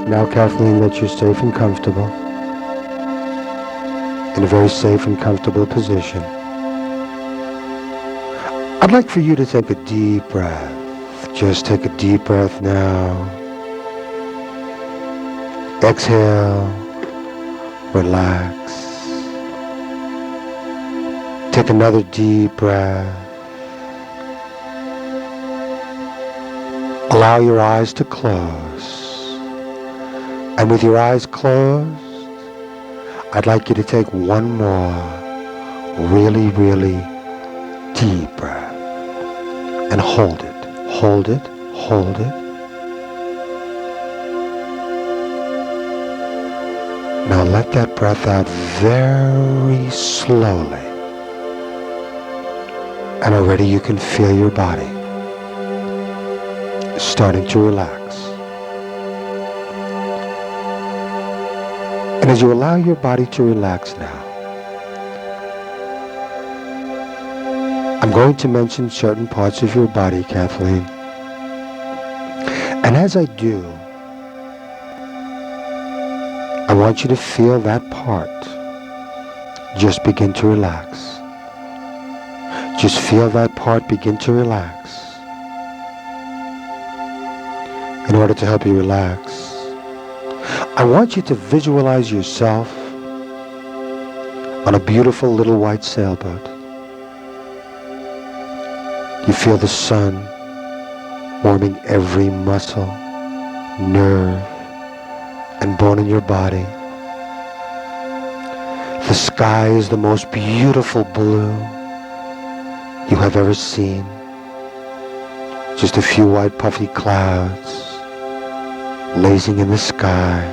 Now, Kathleen, that you're safe and comfortable, in a very safe and comfortable position, I'd like for you to take a deep breath. Just take a deep breath now. Exhale. Relax. Take another deep breath. Allow your eyes to close. And with your eyes closed, I'd like you to take one more really, really deep breath. And hold it. Hold it. Hold it. Now let that breath out very slowly. And already you can feel your body starting to relax. And as you allow your body to relax now, I'm going to mention certain parts of your body, Kathleen. And as I do, I want you to feel that part just begin to relax. Just feel that part begin to relax. In order to help you relax, I want you to visualize yourself on a beautiful little white sailboat. You feel the sun warming every muscle, nerve, and bone in your body. The sky is the most beautiful blue you have ever seen. Just a few white puffy clouds lazing in the sky.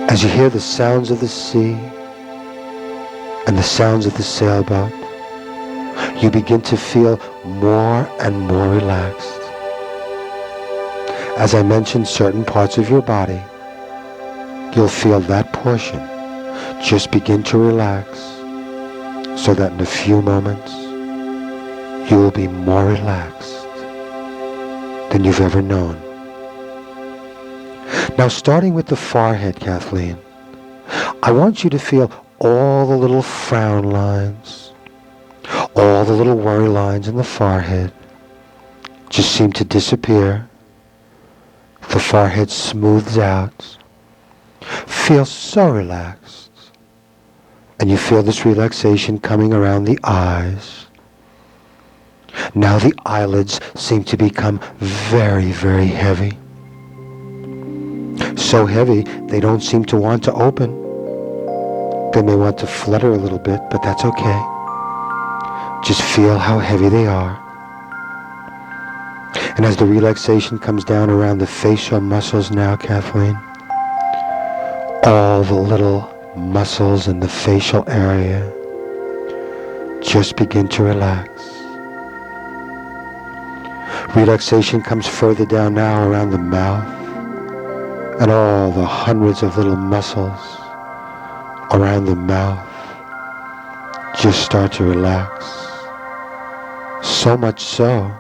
As you hear the sounds of the sea and the sounds of the sailboat, you begin to feel more and more relaxed. As I mentioned certain parts of your body, you'll feel that portion just begin to relax, so that in a few moments, you will be more relaxed than you've ever known. Now, starting with the forehead, Kathleen, I want you to feel all the little frown lines, all the little worry lines in the forehead just seem to disappear. The forehead smooths out. Feel so relaxed. And you feel this relaxation coming around the eyes. Now the eyelids seem to become very, very heavy. So heavy, they don't seem to want to open. They may want to flutter a little bit, but that's okay. Just feel how heavy they are. And as the relaxation comes down around the facial muscles now, Kathleen, all the little muscles in the facial area just begin to relax. Relaxation comes further down now around the mouth, and all the hundreds of little muscles around the mouth just start to relax. So much so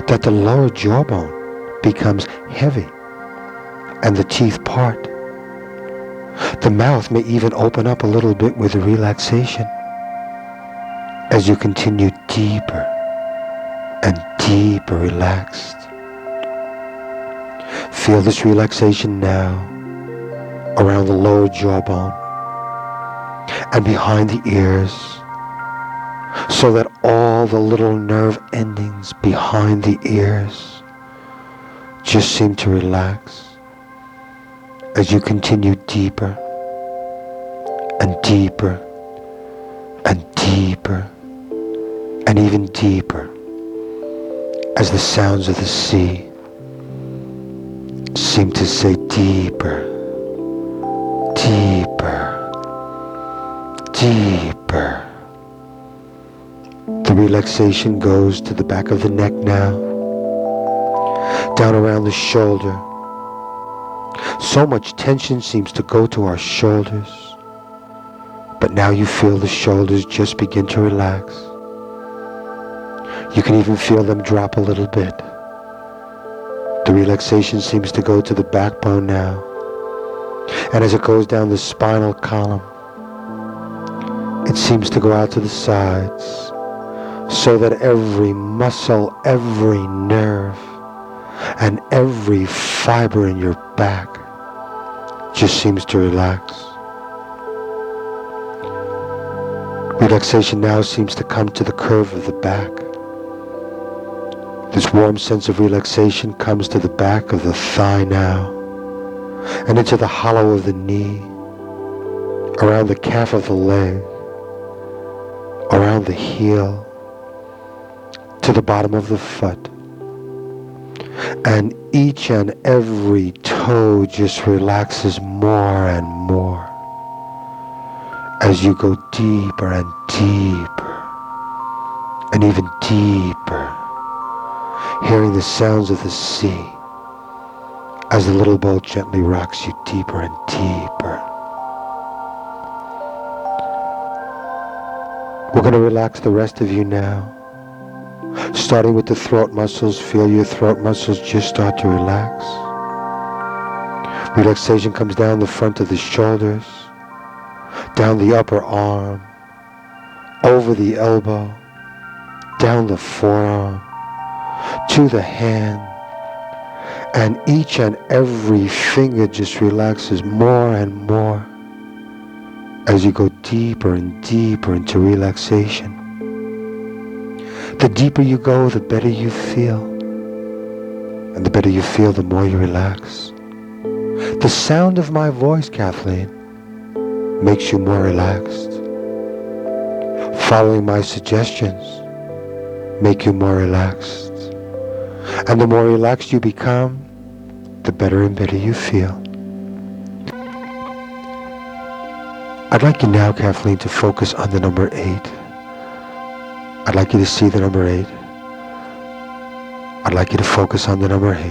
that the lower jawbone becomes heavy and the teeth part. The mouth may even open up a little bit with the relaxation as you continue deeper and deeper relaxed. Feel this relaxation now around the lower jawbone and behind the ears, so that all the little nerve endings behind the ears just seem to relax as you continue deeper and deeper and deeper and even deeper as the sounds of the sea seem to say deeper, deeper, deeper. The relaxation goes to the back of the neck now, down around the shoulder. So much tension seems to go to our shoulders, but now you feel the shoulders just begin to relax. You can even feel them drop a little bit. The relaxation seems to go to the backbone now. And as it goes down the spinal column, it seems to go out to the sides, so that every muscle, every nerve, and every fiber in your back just seems to relax. Relaxation now seems to come to the curve of the back. This warm sense of relaxation comes to the back of the thigh now, and into the hollow of the knee, around the calf of the leg, around the heel, to the bottom of the foot. And each and every toe just relaxes more and more as you go deeper and deeper and even deeper, hearing the sounds of the sea as the little boat gently rocks you deeper and deeper. We're going to relax the rest of you now. Starting with the throat muscles, feel your throat muscles just start to relax. Relaxation comes down the front of the shoulders, down the upper arm, over the elbow, down the forearm, to the hand, and each and every finger just relaxes more and more as you go deeper and deeper into relaxation. The deeper you go, the better you feel. And the better you feel, the more you relax. The sound of my voice, Kathleen, makes you more relaxed. Following my suggestions make you more relaxed. And the more relaxed you become, the better and better you feel. I'd like you now, Kathleen, to focus on the number 8. I'd like you to see the number 8. I'd like you to focus on the number 8.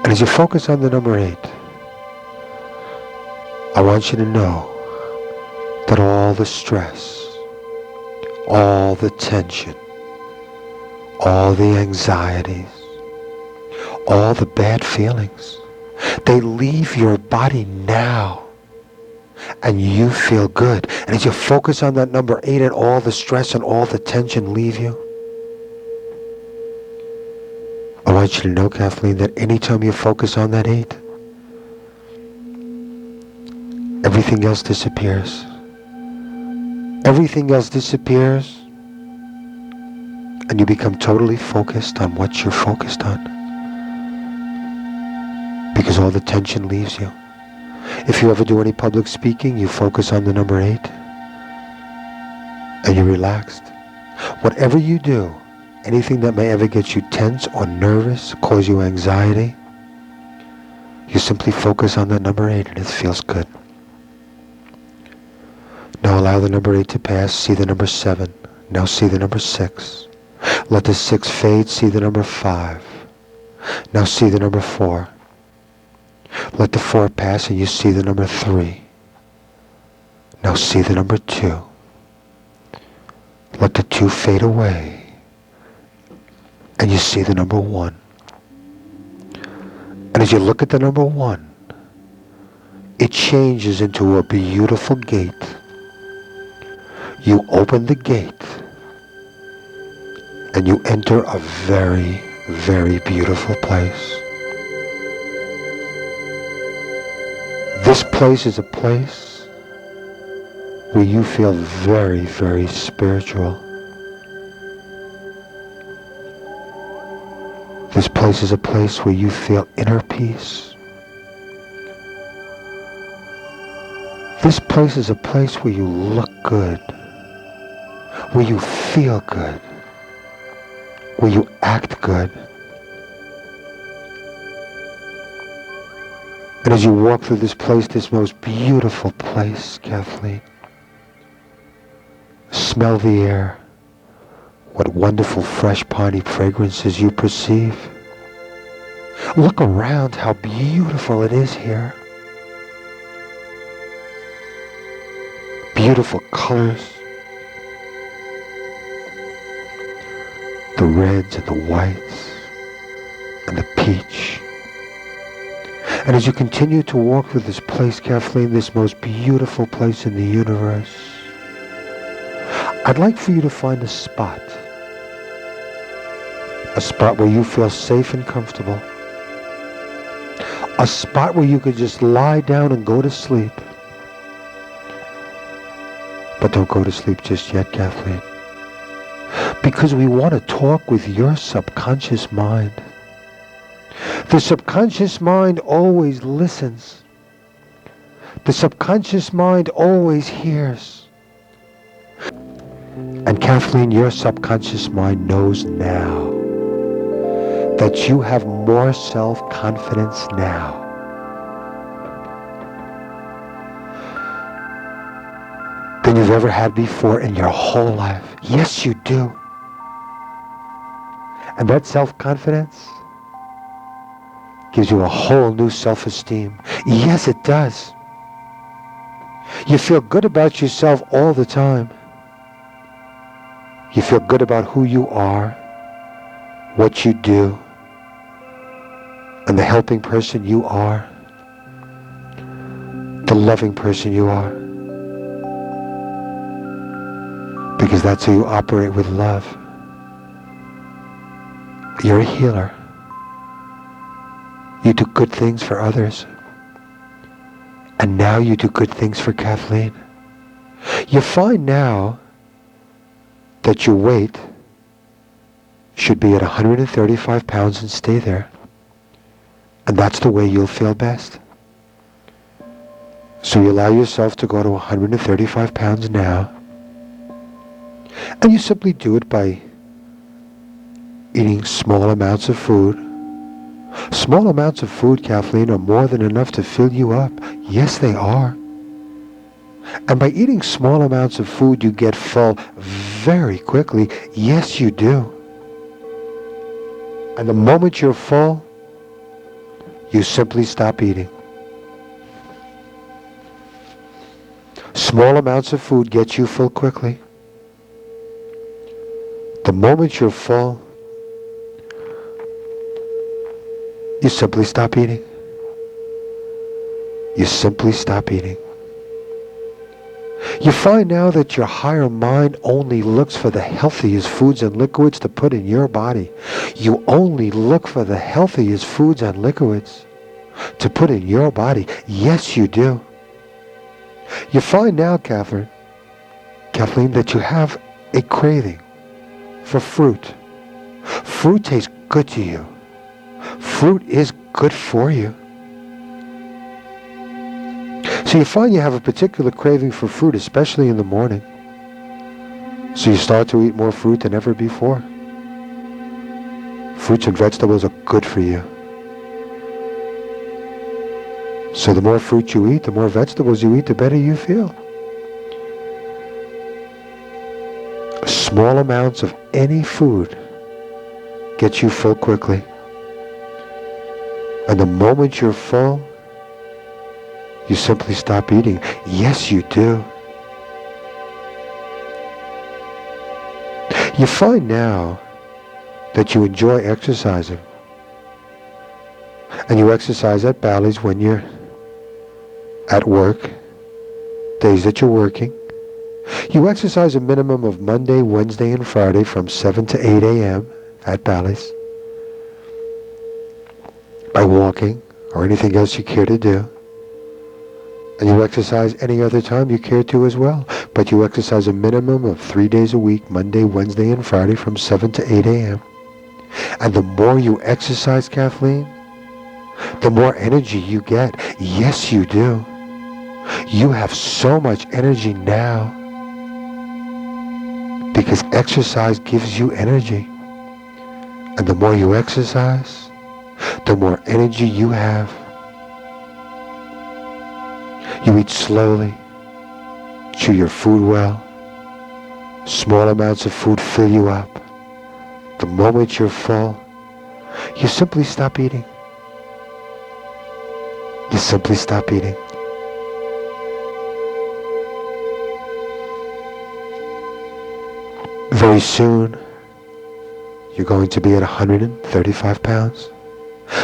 And as you focus on the number 8, I want you to know that all the stress, all the tension, all the anxieties, all the bad feelings, they leave your body now. And you feel good. And as you focus on that number 8 and all the stress and all the tension leave you, I want you to know, Kathleen, that anytime you focus on that 8, everything else disappears. Everything else disappears, and you become totally focused on what you're focused on. Because all the tension leaves you. If you ever do any public speaking, you focus on the number 8 and you're relaxed. Whatever you do, anything that may ever get you tense or nervous, cause you anxiety, you simply focus on that number 8 and it feels good. Now allow the number 8 to pass, see the number 7. Now see the number 6. Let the 6 fade, see the number 5. Now see the number 4. Let the 4 pass and you see the number 3. Now see the number 2. Let the 2 fade away and you see the number 1. And as you look at the number 1, it changes into a beautiful gate. You open the gate and you enter a very, very beautiful place. This place is a place where you feel very, very spiritual. This place is a place where you feel inner peace. This place is a place where you look good, where you feel good, where you act good. And as you walk through this place, this most beautiful place, Kathleen, smell the air. What wonderful fresh piney fragrances you perceive. Look around how beautiful it is here. Beautiful colors. The reds and the whites. and the peach. And as you continue to walk through this place, Kathleen, this most beautiful place in the universe, I'd like for you to find a spot where you feel safe and comfortable, a spot where you could just lie down and go to sleep. But don't go to sleep just yet, Kathleen, because we want to talk with your subconscious mind. The subconscious mind always listens. The subconscious mind always hears. And Kathleen, your subconscious mind knows now that you have more self-confidence now than you've ever had before in your whole life. Yes, you do. And that self-confidence gives you a whole new self-esteem. Yes, it does. You feel good about yourself all the time. You feel good about who you are, what you do, and the helping person you are, the loving person you are. Because that's how you operate with love. You're a healer. You do good things for others. And now you do good things for Kathleen. You find now that your weight should be at 135 pounds and stay there. And that's the way you'll feel best. So you allow yourself to go to 135 pounds now. And you simply do it by eating small amounts of food. Small amounts of food, Kathleen, are more than enough to fill you up. Yes, they are. And by eating small amounts of food, you get full very quickly. Yes, you do. And the moment you're full, you simply stop eating. Small amounts of food get you full quickly. The moment you're full, you simply stop eating. You simply stop eating. You find now that your higher mind only looks for the healthiest foods and liquids to put in your body. You only look for the healthiest foods and liquids to put in your body. Yes, you do. You find now, Kathleen, that you have a craving for fruit. Fruit tastes good to you. Fruit is good for you. So you find you have a particular craving for fruit, especially in the morning. So you start to eat more fruit than ever before. Fruits and vegetables are good for you. So the more fruit you eat, the more vegetables you eat, the better you feel. Small amounts of any food get you full quickly. And the moment you're full, you simply stop eating. Yes, you do. You find now that you enjoy exercising. And you exercise at Bally's when you're at work, days that you're working. You exercise a minimum of Monday, Wednesday, and Friday from 7 to 8 a.m. at Bally's by walking or anything else you care to do. And you exercise any other time you care to as well. But you exercise a minimum of 3 days a week, Monday, Wednesday, and Friday from 7 to 8 a.m. And the more you exercise, Kathleen, the more energy you get. Yes, you do. You have so much energy now because exercise gives you energy. And the more you exercise, the more energy you have. You eat slowly, chew your food well. Small amounts of food fill you up. The moment you're full, you simply stop eating. You simply stop eating. Very soon, you're going to be at 135 pounds.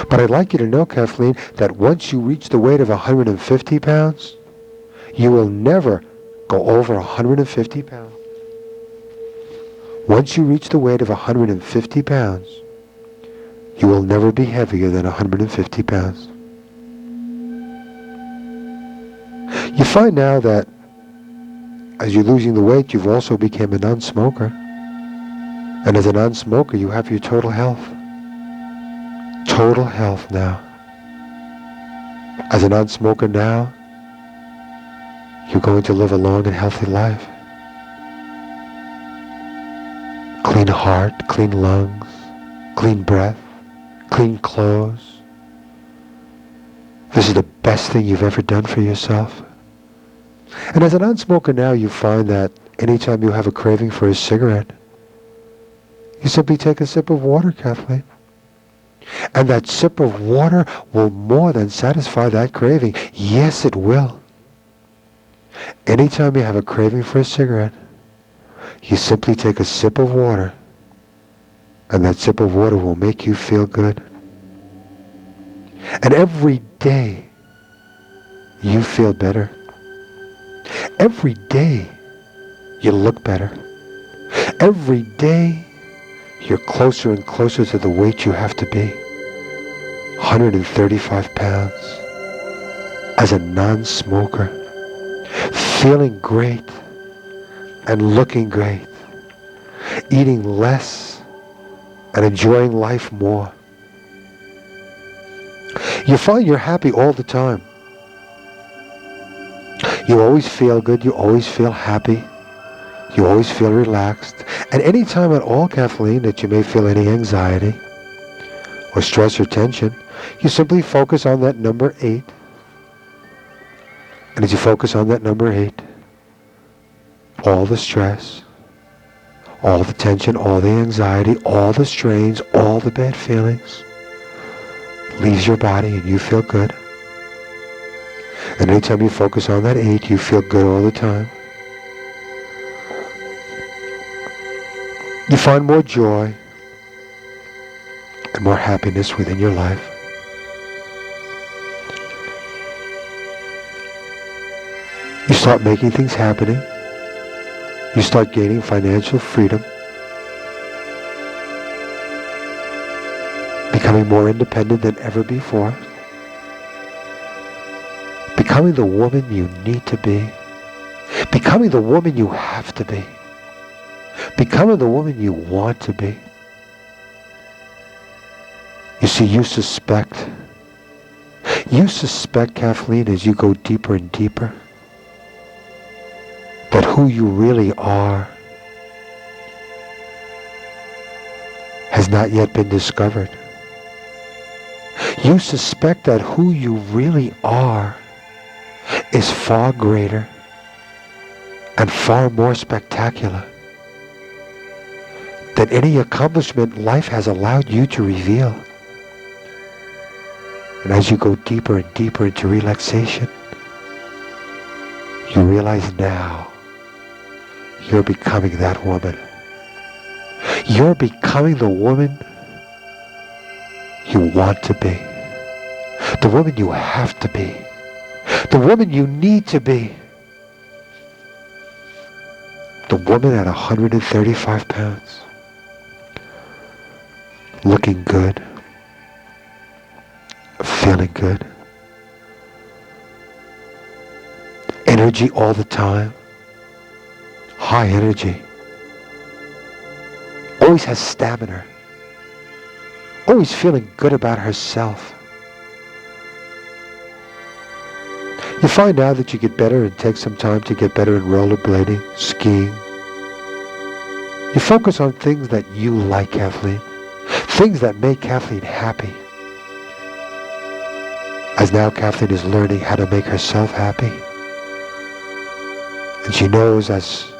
But I'd like you to know, Kathleen, that once you reach the weight of 150 pounds, you will never go over 150 pounds. Once you reach the weight of 150 pounds, you will never be heavier than 150 pounds. You find now that as you're losing the weight, you've also become a non-smoker. And as a non-smoker, you have your total health. Total health now. As a non-smoker now, you're going to live a long and healthy life. Clean heart, clean lungs, clean breath, clean clothes. This is the best thing you've ever done for yourself. And as a non-smoker now, you find that anytime you have a craving for a cigarette, you simply take a sip of water, Kathleen. And that sip of water will more than satisfy that craving. Yes, it will. Anytime you have a craving for a cigarette, you simply take a sip of water, and that sip of water will make you feel good. And every day, you feel better. Every day, you look better. Every day, you're closer and closer to the weight you have to be. 135 pounds. As a non-smoker, feeling great and looking great. Eating less and enjoying life more. You find you're happy all the time. You always feel good, you always feel happy, you always feel relaxed. And any time at all, Kathleen, that you may feel any anxiety or stress or tension, you simply focus on that number 8. And as you focus on that number 8, all the stress, all the tension, all the anxiety, all the strains, all the bad feelings leaves your body and you feel good. And anytime you focus on that 8, you feel good all the time. You find more joy and more happiness within your life. You start making things happening. You start gaining financial freedom. Becoming more independent than ever before. Becoming the woman you need to be. Becoming the woman you have to be. Becoming the woman you want to be. You see, you suspect, Kathleen, as you go deeper and deeper, that who you really are has not yet been discovered. You suspect that who you really are is far greater and far more spectacular than any accomplishment life has allowed you to reveal. And as you go deeper and deeper into relaxation, you realize now you're becoming that woman. You're becoming the woman you want to be. The woman you have to be. The woman you need to be. The woman at 135 pounds. Looking good. Feeling good. Energy all the time. High energy. Always has stamina. Always feeling good about herself. You find out that you get better and take some time to get better in rollerblading, skiing. You focus on things that you like, Kathleen. Things that make Kathleen happy. As now Kathleen is learning how to make herself happy. And she knows as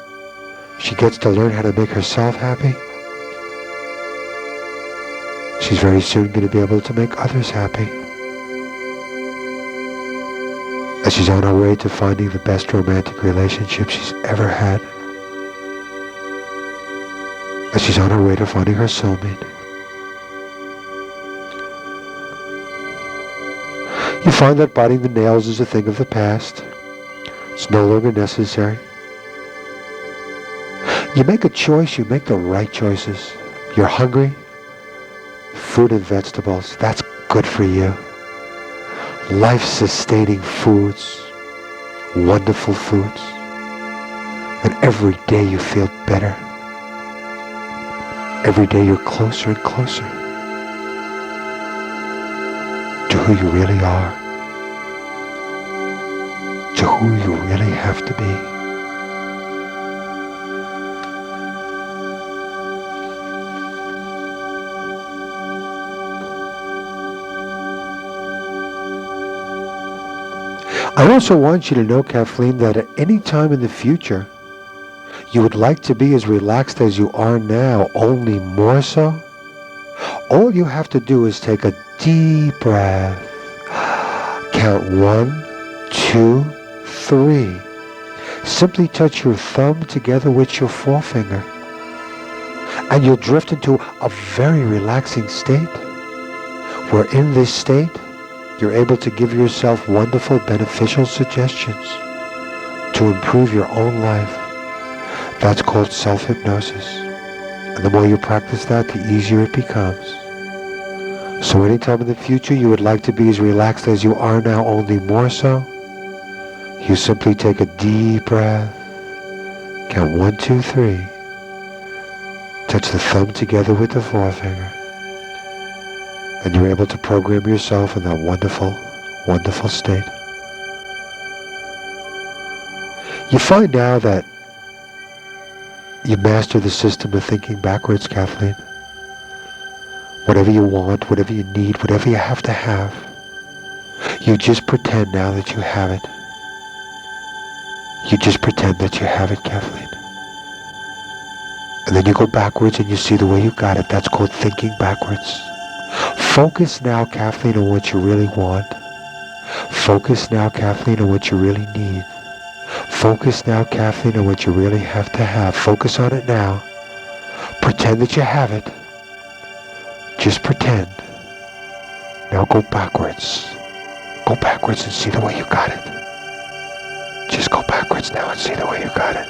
she gets to learn how to make herself happy, she's very soon going to be able to make others happy. As she's on her way to finding the best romantic relationship she's ever had. As she's on her way to finding her soulmate. You find that biting the nails is a thing of the past. It's no longer necessary. You make a choice, you make the right choices. You're hungry, fruit and vegetables, that's good for you. Life-sustaining foods, wonderful foods. And every day you feel better. Every day you're closer and closer to who you really are, to who you really have to be. I also want you to know, Kathleen, that at any time in the future, you would like to be as relaxed as you are now, only more so. All you have to do is take a deep breath. Count 1, 2, 3. Simply touch your thumb together with your forefinger. And you'll drift into a very relaxing state, where in this state, you're able to give yourself wonderful, beneficial suggestions to improve your own life. That's called self-hypnosis. And the more you practice that, the easier it becomes. So anytime in the future you would like to be as relaxed as you are now, only more so, you simply take a deep breath, count 1, 2, 3, touch the thumb together with the forefinger, and you're able to program yourself in that wonderful, wonderful state. You find now that you master the system of thinking backwards, Kathleen. Whatever you want, whatever you need, whatever you have to have, you just pretend now that you have it. You just pretend that you have it, Kathleen. And then you go backwards and you see the way you got it. That's called thinking backwards. Focus now, Kathleen, on what you really want. Focus now, Kathleen, on what you really need. Focus now, Kathleen, on what you really have to have. Focus on it now. Pretend that you have it. Just pretend. Now go backwards. Go backwards and see the way you got it. Just go backwards now and see the way you got it.